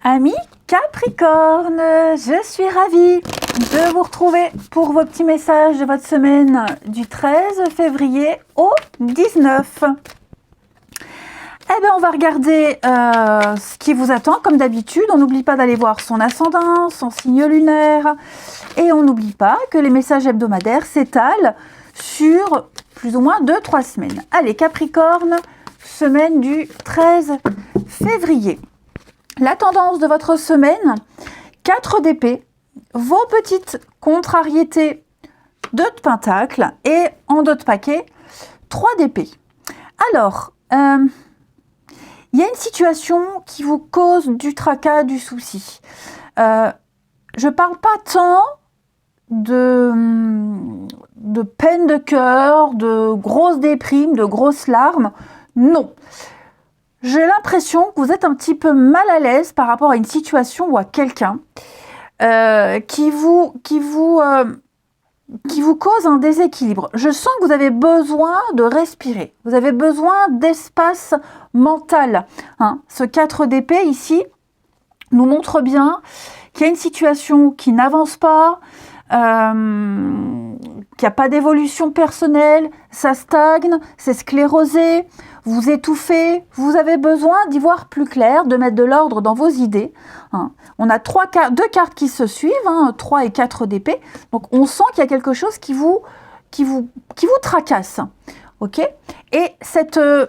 Amis Capricorne, je suis ravie de vous retrouver pour vos petits messages de votre semaine du 13 février au 19. Eh bien, on va regarder ce qui vous attend, comme d'habitude. On n'oublie pas d'aller voir son ascendant, son signe lunaire. Et on n'oublie pas que les messages hebdomadaires s'étalent sur plus ou moins 2-3 semaines. Allez, Capricorne, semaine du 13 février. La tendance de votre semaine, 4 d'épée, vos petites contrariétés, 2 de pentacle et en dos de paquet, 3 d'épée. Alors, il y a une situation qui vous cause du tracas, du souci. Je ne parle pas tant de peine de cœur, de grosses déprimes, de grosses larmes. Non. J'ai l'impression que vous êtes un petit peu mal à l'aise par rapport à une situation ou à quelqu'un qui vous cause un déséquilibre. Je sens que vous avez besoin de respirer. Vous avez besoin d'espace mental. Ce 4 d'épée ici nous montre bien qu'il y a une situation qui n'avance pas, qu'il n'y a pas d'évolution personnelle, ça stagne, c'est sclérosé, vous étouffez, vous avez besoin d'y voir plus clair, de mettre de l'ordre dans vos idées. On a 2 cartes qui se suivent, 3 et 4 d'épée, donc on sent qu'il y a quelque chose qui vous tracasse. Ok ? Et cette 2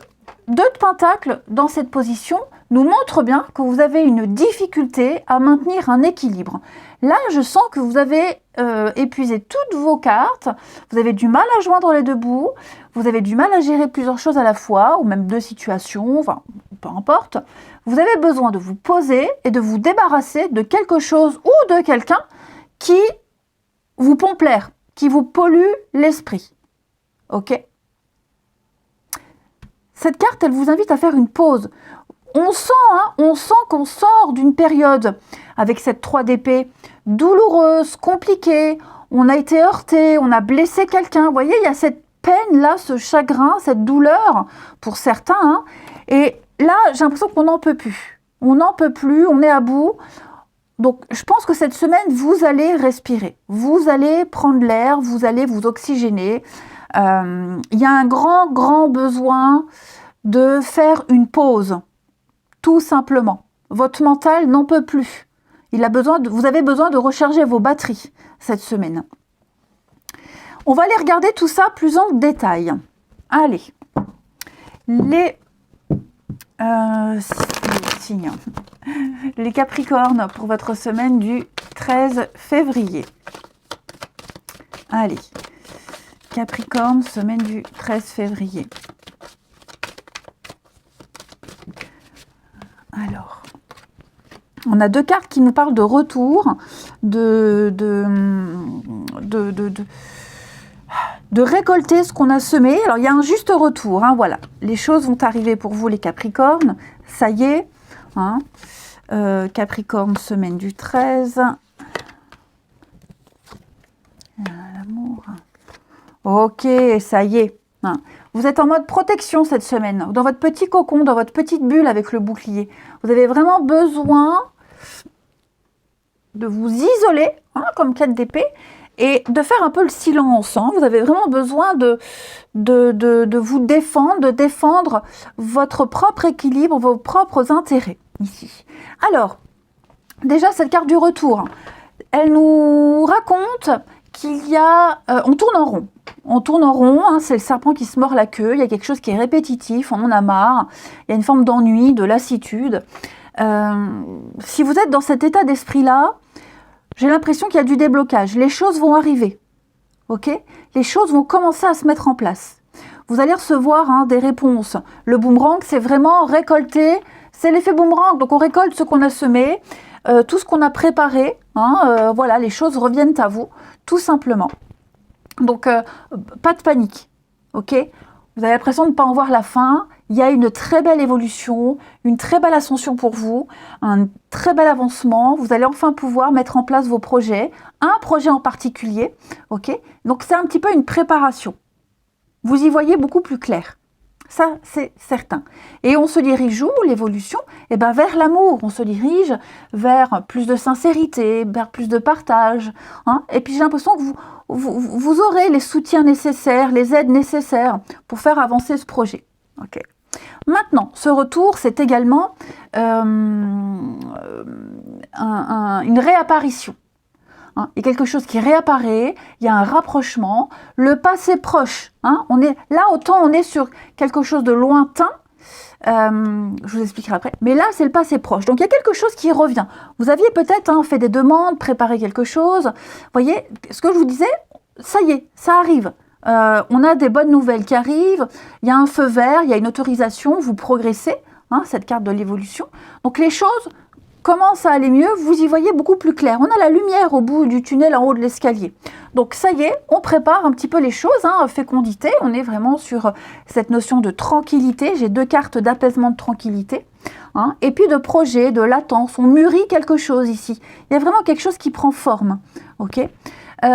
de pentacle dans cette position nous montre bien que vous avez une difficulté à maintenir un équilibre. Là, je sens que vous avez épuisé toutes vos cartes, vous avez du mal à joindre les deux bouts, vous avez du mal à gérer plusieurs choses à la fois, ou même 2 situations, enfin, peu importe. Vous avez besoin de vous poser et de vous débarrasser de quelque chose ou de quelqu'un qui vous pompe l'air, qui vous pollue l'esprit. Ok ? Cette carte, elle vous invite à faire une pause. On sent qu'on sort d'une période avec cette 3 d'épée douloureuse, compliquée. On a été heurté, on a blessé quelqu'un. Vous voyez, il y a cette peine-là, ce chagrin, cette douleur pour certains. Et là, j'ai l'impression qu'on n'en peut plus. On n'en peut plus, on est à bout. Donc, je pense que cette semaine, vous allez respirer. Vous allez prendre l'air, vous allez vous oxygéner. Il y a un grand besoin de faire une pause. Tout simplement. Votre mental n'en peut plus. Vous avez besoin de recharger vos batteries cette semaine. On va aller regarder tout ça plus en détail. Allez. Les signes. Les Capricornes pour votre semaine du 13 février. Allez. Capricorne, semaine du 13 février. Alors, on a 2 cartes qui nous parlent de retour, de récolter ce qu'on a semé. Alors, il y a un juste retour, voilà. Les choses vont arriver pour vous, les Capricornes. Ça y est. Capricorne, semaine du 13. L'amour. Ok, ça y est. Vous êtes en mode protection cette semaine, dans votre petit cocon, dans votre petite bulle avec le bouclier. Vous avez vraiment besoin de vous isoler, comme 4 d'épée, et de faire un peu le silence. Vous avez vraiment besoin de vous défendre, de défendre votre propre équilibre, vos propres intérêts ici. Alors, déjà cette carte du retour, elle nous raconte qu'il y a... on tourne en rond. On tourne en rond, c'est le serpent qui se mord la queue, il y a quelque chose qui est répétitif, on en a marre, il y a une forme d'ennui, de lassitude. Si vous êtes dans cet état d'esprit-là, j'ai l'impression qu'il y a du déblocage. Les choses vont arriver, ok ? Les choses vont commencer à se mettre en place. Vous allez recevoir des réponses. Le boomerang, c'est vraiment récolter, c'est l'effet boomerang, donc on récolte ce qu'on a semé, tout ce qu'on a préparé, voilà, les choses reviennent à vous, tout simplement. Donc, pas de panique, ok ? Vous avez l'impression de ne pas en voir la fin. Il y a une très belle évolution, une très belle ascension pour vous, un très bel avancement. Vous allez enfin pouvoir mettre en place vos projets, un projet en particulier, ok ? Donc, c'est un petit peu une préparation. Vous y voyez beaucoup plus clair. Ça, c'est certain. Et on se dirige où, l'évolution? Eh ben, vers l'amour. On se dirige vers plus de sincérité, vers plus de partage. Hein. Et puis, j'ai l'impression que vous aurez les soutiens nécessaires, les aides nécessaires pour faire avancer ce projet. Okay. Maintenant, ce retour, c'est également une réapparition. Hein, il y a quelque chose qui réapparaît, il y a un rapprochement, le passé proche. Hein, on est, là, autant on est sur quelque chose de lointain, je vous expliquerai après, mais là, c'est le passé proche. Donc, il y a quelque chose qui revient. Vous aviez peut-être fait des demandes, préparé quelque chose. Vous voyez, ce que je vous disais, ça y est, ça arrive. On a des bonnes nouvelles qui arrivent, il y a un feu vert, il y a une autorisation, vous progressez, hein, cette carte de l'évolution. Donc, les choses commence à aller mieux, vous y voyez beaucoup plus clair. On a la lumière au bout du tunnel en haut de l'escalier. Donc ça y est, on prépare un petit peu les choses, hein, fécondité, on est vraiment sur cette notion de tranquillité. J'ai 2 cartes d'apaisement de tranquillité. Hein, et puis de projet, de latence, on mûrit quelque chose ici. Il y a vraiment quelque chose qui prend forme. Okay, il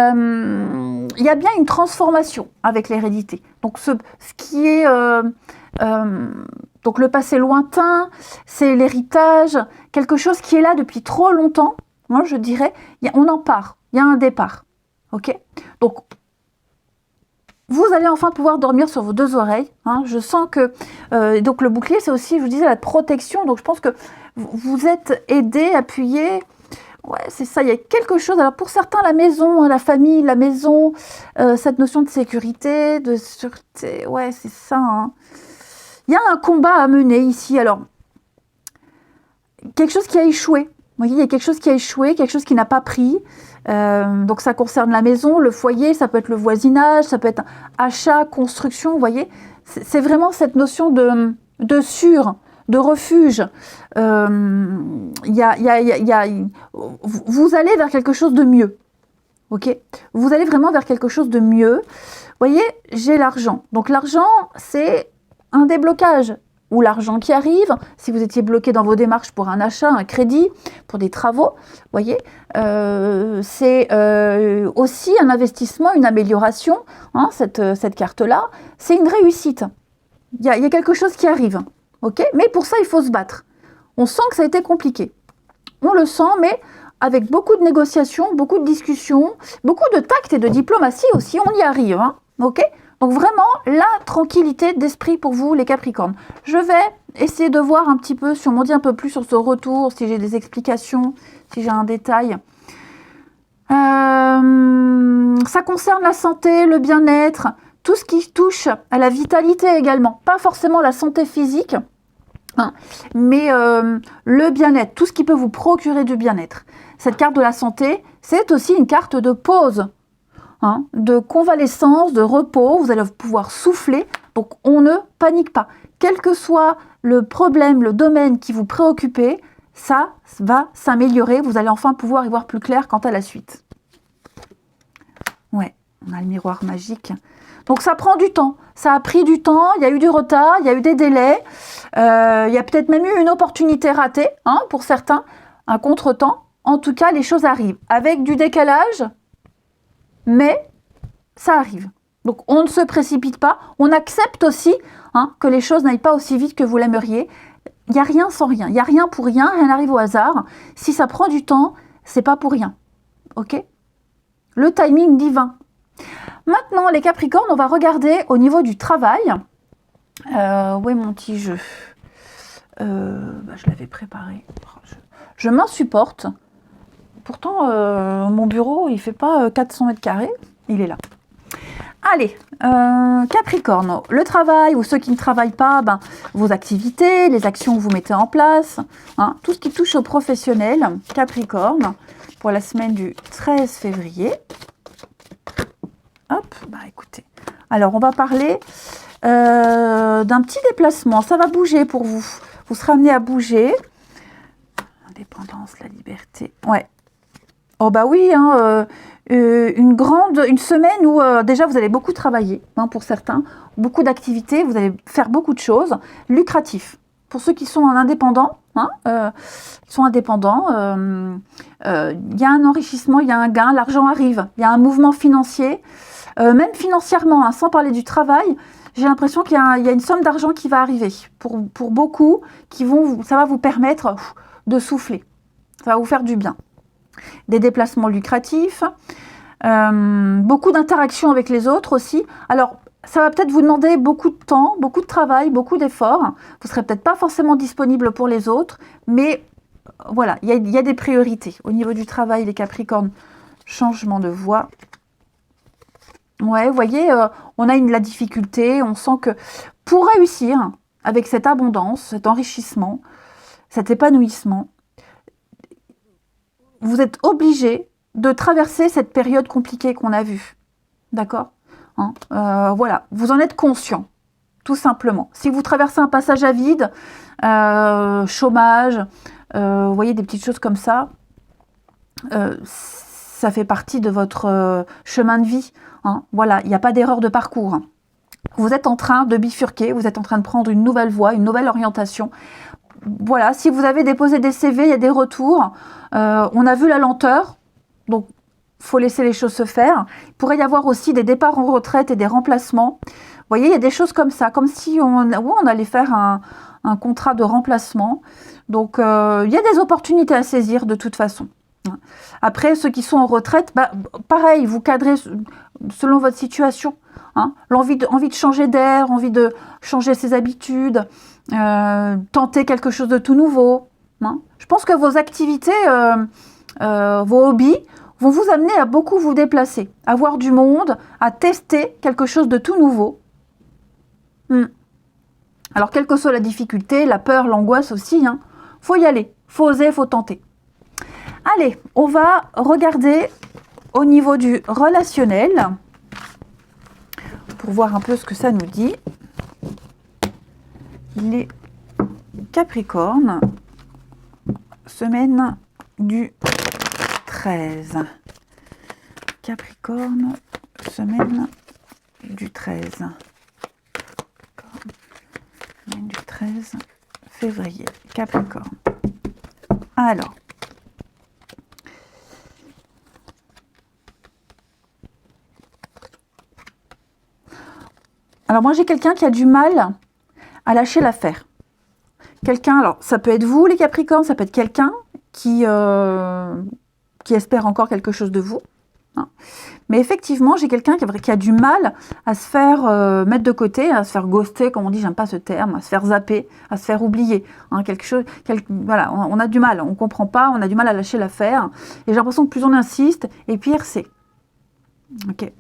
y a bien une transformation avec l'hérédité. Donc ce qui est... donc le passé lointain, c'est l'héritage, quelque chose qui est là depuis trop longtemps. Moi, je dirais, on en part, il y a un départ. Ok. Donc, vous allez enfin pouvoir dormir sur vos 2 oreilles. Hein. Je sens que... donc le bouclier, c'est aussi, je vous disais, la protection. Donc je pense que vous êtes aidé, appuyé. Ouais, c'est ça, il y a quelque chose. Alors pour certains, la maison, hein, la famille, la maison, cette notion de sécurité, de sûreté, ouais, c'est ça. Hein. Il y a un combat à mener ici. Alors, quelque chose qui a échoué. Vous voyez, il y a quelque chose qui a échoué, quelque chose qui n'a pas pris. Donc ça concerne la maison, le foyer, ça peut être le voisinage, ça peut être achat, construction, vous voyez. C'est vraiment cette notion de sûr, de refuge. Vous allez vers quelque chose de mieux. Ok, vous allez vraiment vers quelque chose de mieux. Vous voyez, j'ai l'argent. Donc l'argent, c'est un déblocage. Ou l'argent qui arrive, si vous étiez bloqué dans vos démarches pour un achat, un crédit, pour des travaux, vous voyez, c'est aussi un investissement, une amélioration, hein, cette carte-là, c'est une réussite. Il y a quelque chose qui arrive, ok, mais pour ça, il faut se battre. On sent que ça a été compliqué. On le sent, mais avec beaucoup de négociations, beaucoup de discussions, beaucoup de tact et de diplomatie aussi, on y arrive, hein, ok. Donc vraiment, la tranquillité d'esprit pour vous, les Capricornes. Je vais essayer de voir un petit peu, si on m'en dit un peu plus sur ce retour, si j'ai des explications, si j'ai un détail. Ça concerne la santé, le bien-être, tout ce qui touche à la vitalité également. Pas forcément la santé physique, hein, mais le bien-être, tout ce qui peut vous procurer du bien-être. Cette carte de la santé, c'est aussi une carte de pause. Hein, de convalescence, de repos, vous allez pouvoir souffler, donc on ne panique pas. Quel que soit le problème, le domaine qui vous préoccupe, ça va s'améliorer, vous allez enfin pouvoir y voir plus clair quant à la suite. Ouais, on a le miroir magique. Donc ça prend du temps, ça a pris du temps, il y a eu du retard, il y a eu des délais, il y a peut-être même eu une opportunité ratée, hein, pour certains, un contretemps. En tout cas, les choses arrivent avec du décalage, mais ça arrive. Donc on ne se précipite pas, on accepte aussi, hein, que les choses n'aillent pas aussi vite que vous l'aimeriez. Il n'y a rien sans rien, il n'y a rien pour rien, rien n'arrive au hasard. Si ça prend du temps, c'est pas pour rien. Ok? Le timing divin. Maintenant, les Capricornes, on va regarder au niveau du travail. Où est mon petit jeu? Je l'avais préparé. Je m'insupporte. Pourtant, mon bureau, il ne fait pas 400 mètres carrés. Il est là. Allez, Capricorne, le travail, ou ceux qui ne travaillent pas, vos activités, les actions que vous mettez en place, hein, tout ce qui touche aux professionnels, Capricorne, pour la semaine du 13 février. Hop, écoutez. Alors, on va parler d'un petit déplacement. Ça va bouger pour vous. Vous serez amené à bouger. Indépendance, la liberté. Ouais. Oh oui, hein, une semaine où déjà vous allez beaucoup travailler, hein, pour certains, beaucoup d'activités, vous allez faire beaucoup de choses, lucratif. Pour ceux qui sont indépendants, hein, il y a un enrichissement, il y a un gain, l'argent arrive, il y a un mouvement financier, même financièrement, hein, sans parler du travail, j'ai l'impression qu'il y a une somme d'argent qui va arriver. Pour beaucoup, ça va vous permettre de souffler. Ça va vous faire du bien. Des déplacements lucratifs, beaucoup d'interactions avec les autres aussi. Alors, ça va peut-être vous demander beaucoup de temps, beaucoup de travail, beaucoup d'efforts. Vous ne serez peut-être pas forcément disponible pour les autres, mais voilà, il y a des priorités. Au niveau du travail, les Capricornes, changement de voie. Ouais, vous voyez, on a la difficulté, on sent que pour réussir avec cette abondance, cet enrichissement, cet épanouissement, vous êtes obligé de traverser cette période compliquée qu'on a vue. D'accord, hein, voilà, vous en êtes conscient, tout simplement. Si vous traversez un passage à vide, chômage, vous voyez, des petites choses comme ça, ça fait partie de votre chemin de vie. Hein, voilà, il n'y a pas d'erreur de parcours. Vous êtes en train de bifurquer, vous êtes en train de prendre une nouvelle voie, une nouvelle orientation. Voilà, si vous avez déposé des CV, il y a des retours. On a vu la lenteur, donc il faut laisser les choses se faire. Il pourrait y avoir aussi des départs en retraite et des remplacements. Vous voyez, il y a des choses comme ça, comme si on allait faire un contrat de remplacement. Donc, il y a des opportunités à saisir de toute façon. Après, ceux qui sont en retraite, pareil, vous cadrez selon votre situation. Hein, envie de changer d'air, envie de changer ses habitudes, tenter quelque chose de tout nouveau. Hein. Je pense que vos activités, vos hobbies, vont vous amener à beaucoup vous déplacer, à voir du monde, à tester quelque chose de tout nouveau. Alors, quelle que soit la difficulté, la peur, l'angoisse aussi, hein, faut y aller, faut oser, faut tenter. Allez, on va regarder au niveau du relationnel pour voir un peu ce que ça nous dit. Les Capricornes, semaine du 13. Capricorne, semaine du 13. Semaine du 13 février. Capricorne. Alors moi j'ai quelqu'un qui a du mal à lâcher l'affaire. Quelqu'un, alors ça peut être vous les Capricornes, ça peut être quelqu'un qui espère encore quelque chose de vous. Hein. Mais effectivement, j'ai quelqu'un qui a du mal à se faire mettre de côté, à se faire ghoster, comme on dit, j'aime pas ce terme, à se faire zapper, à se faire oublier. Hein, voilà, on a du mal, on comprend pas, on a du mal à lâcher l'affaire. Et j'ai l'impression que plus on insiste, et pire c'est. Ok.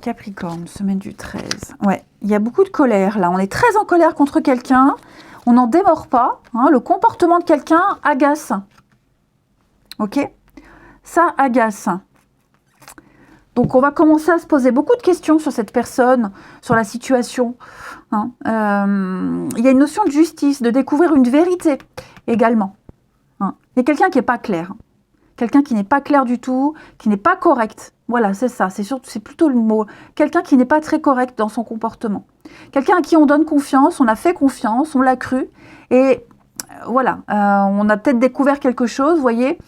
Capricorne, semaine du 13. Ouais, il y a beaucoup de colère là. On est très en colère contre quelqu'un. On n'en démord pas. Hein, le comportement de quelqu'un agace. Ok? Ça agace. Donc, on va commencer à se poser beaucoup de questions sur cette personne, sur la situation. Hein. Il y a une notion de justice, de découvrir une vérité également. Hein. Il y a quelqu'un qui n'est pas clair. Quelqu'un qui n'est pas clair du tout, qui n'est pas correct. Voilà, c'est ça, c'est plutôt le mot. Quelqu'un qui n'est pas très correct dans son comportement. Quelqu'un à qui on donne confiance, on a fait confiance, on l'a cru. Et voilà, on a peut-être découvert quelque chose, vous voyez,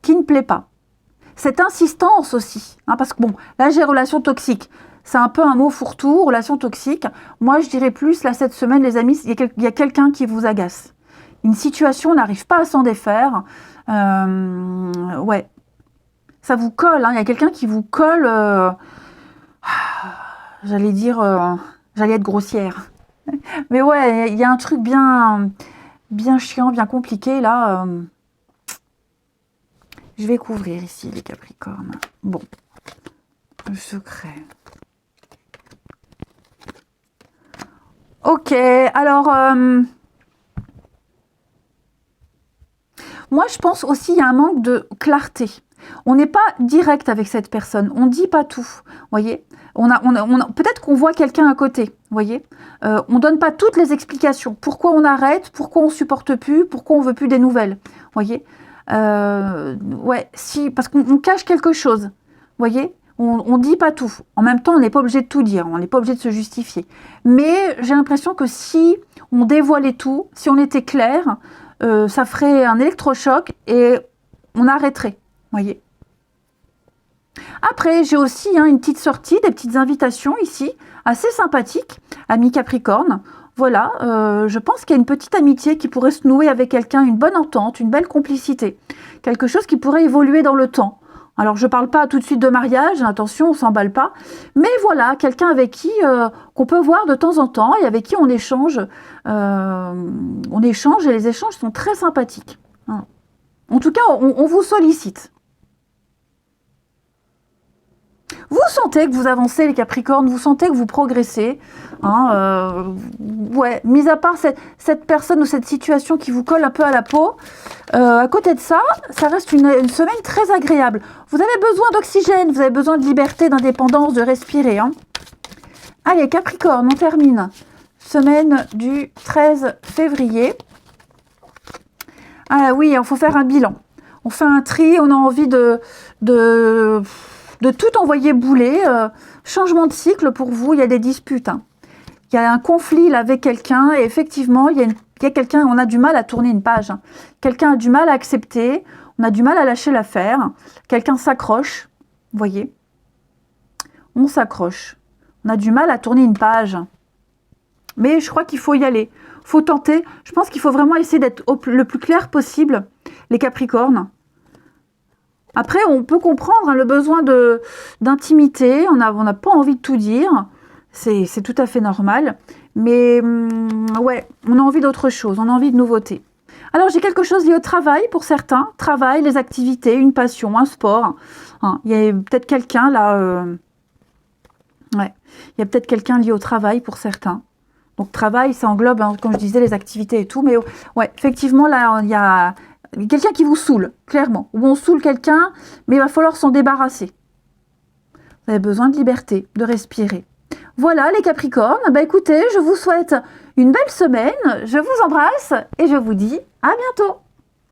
qui ne plaît pas. Cette insistance aussi, hein, parce que bon, là j'ai relation toxique. C'est un peu un mot fourre-tout, relation toxique. Moi je dirais plus, là cette semaine les amis, il y a quelqu'un qui vous agace. Une situation n'arrive pas à s'en défaire. Ouais. Ça vous colle, hein. Il y a quelqu'un qui vous colle, j'allais dire, j'allais être grossière. Mais ouais, il y a un truc bien chiant, bien compliqué, là. Je vais couvrir ici, les Capricornes. Bon, le secret. Ok, alors... moi, je pense aussi qu'il y a un manque de clarté. On n'est pas direct avec cette personne, on ne dit pas tout, voyez. Peut-être qu'on voit quelqu'un à côté, voyez. On ne donne pas toutes les explications. Pourquoi on arrête, pourquoi on ne supporte plus, pourquoi on ne veut plus des nouvelles, voyez. Ouais, si, parce qu'on cache quelque chose, voyez. On ne dit pas tout. En même temps, on n'est pas obligé de tout dire, on n'est pas obligé de se justifier. Mais j'ai l'impression que si on dévoilait tout, si on était clair, ça ferait un électrochoc et on arrêterait. Voyez. Après, j'ai aussi une petite sortie, des petites invitations ici, assez sympathiques, amis Capricorne. Voilà, je pense qu'il y a une petite amitié qui pourrait se nouer avec quelqu'un, une bonne entente, une belle complicité. Quelque chose qui pourrait évoluer dans le temps. Alors, je ne parle pas tout de suite de mariage, attention, on ne s'emballe pas. Mais voilà, quelqu'un avec qui qu'on peut voir de temps en temps et avec qui on échange. Et les échanges sont très sympathiques. Hein. En tout cas, on vous sollicite. Vous sentez que vous avancez, les Capricornes, vous sentez que vous progressez. Ouais, mis à part cette personne ou cette situation qui vous colle un peu à la peau, à côté de ça, ça reste une semaine très agréable. Vous avez besoin d'oxygène, vous avez besoin de liberté, d'indépendance, de respirer. Allez, Capricorne, on termine. Semaine du 13 février. Ah oui, il faut faire un bilan. On fait un tri, on a envie de tout envoyer bouler. Changement de cycle pour vous, il y a des disputes. Il y a un conflit là, avec quelqu'un et effectivement, il y a quelqu'un, on a du mal à tourner une page. Quelqu'un a du mal à accepter, on a du mal à lâcher l'affaire. Quelqu'un s'accroche, vous voyez. On s'accroche. On a du mal à tourner une page. Mais je crois qu'il faut y aller. Il faut tenter. Je pense qu'il faut vraiment essayer d'être le plus clair possible, les Capricornes. Après, on peut comprendre le besoin d'intimité. On n'a pas envie de tout dire. C'est tout à fait normal. Mais ouais, on a envie d'autre chose. On a envie de nouveautés. Alors, j'ai quelque chose lié au travail pour certains. Travail, les activités, une passion, un sport. Il y a peut-être quelqu'un là... Ouais, il y a peut-être quelqu'un lié au travail pour certains. Donc, travail, ça englobe, comme je disais, les activités et tout. Mais ouais, effectivement, là, il y a... quelqu'un qui vous saoule, clairement. Ou on saoule quelqu'un, mais il va falloir s'en débarrasser. Vous avez besoin de liberté, de respirer. Voilà les Capricornes. Écoutez, je vous souhaite une belle semaine. Je vous embrasse et je vous dis à bientôt.